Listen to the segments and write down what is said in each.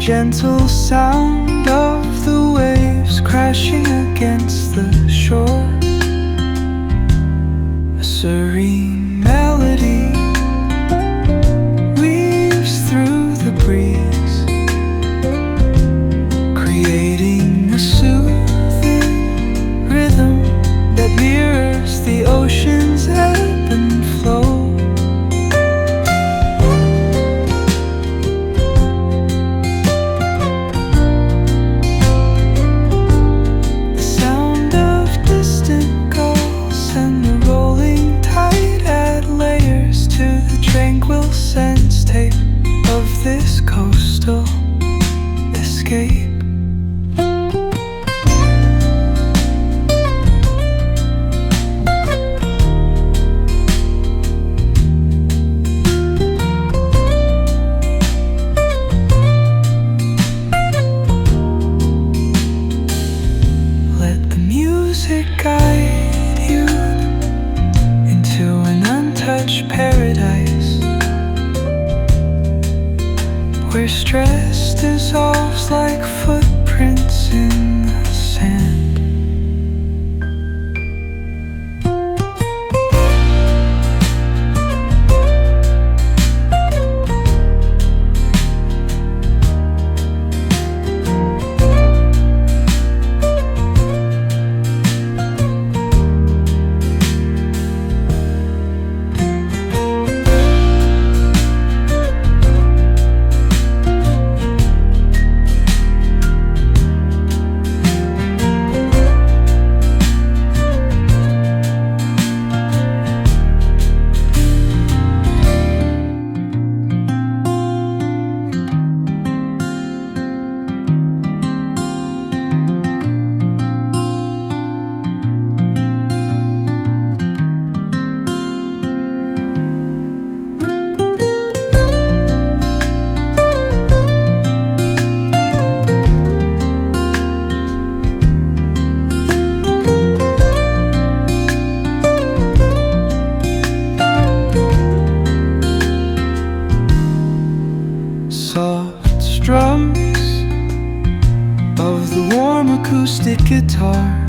gentle sound of the waves crashing against the shore. A serene melody weaves through the breeze, creating a soothing rhythm that mirrors the ocean's ebb and flow. Tranquil sense tape of this coastal escape. Let the music guide you into an untouched paradise, where stress dissolves like footprints in the sand. Soft strums of the warm acoustic guitar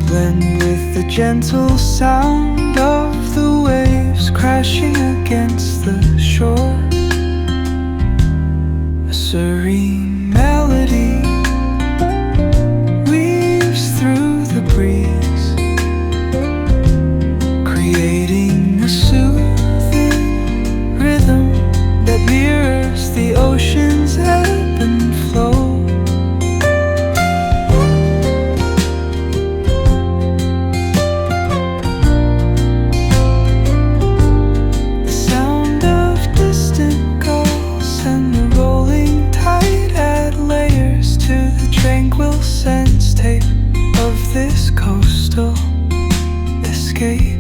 blend with the gentle sound of the waves crashing against the shore. A serene melody weaves through the breeze, creating a soothing rhythm that mirrors the ocean's ebb and flow. The sound of distant gulls and the rolling tide add layers to the tranquil sense tape of this coastal escape.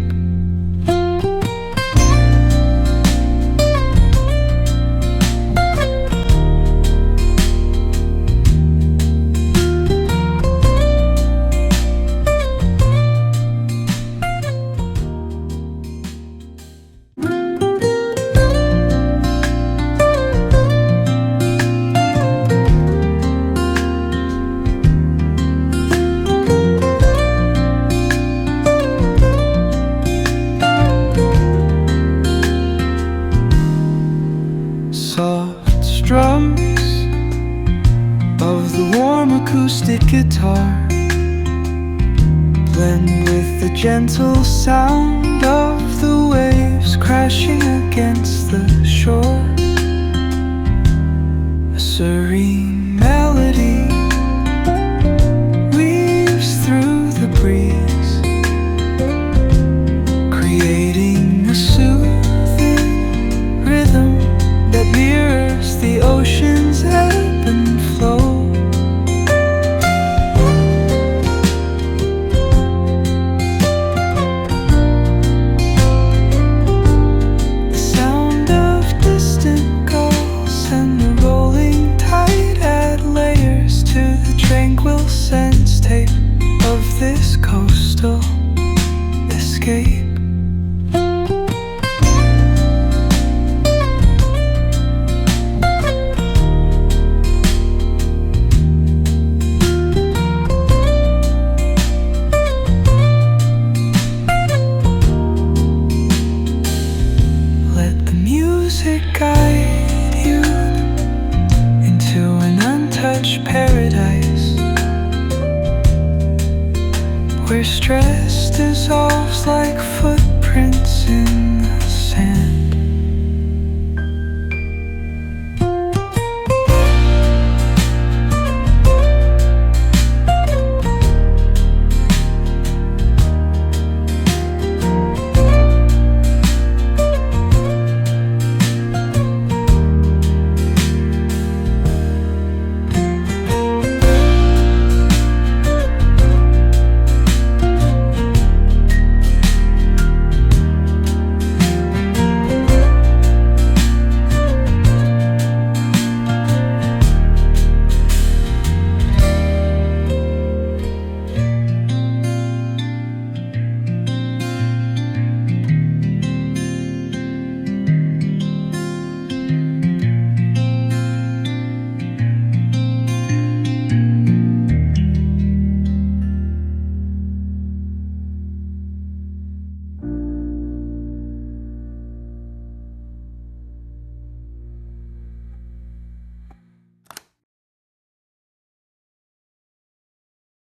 Soft strums of the warm acoustic guitar blend with the gentle sound of the waves crashing against the shore. A serene melody weaves through the breeze, creating a soothing rhythm that mirrors the ocean's ebb and flow. The sound of distant gulls and the rolling tide add layers Where stress dissolves like footprints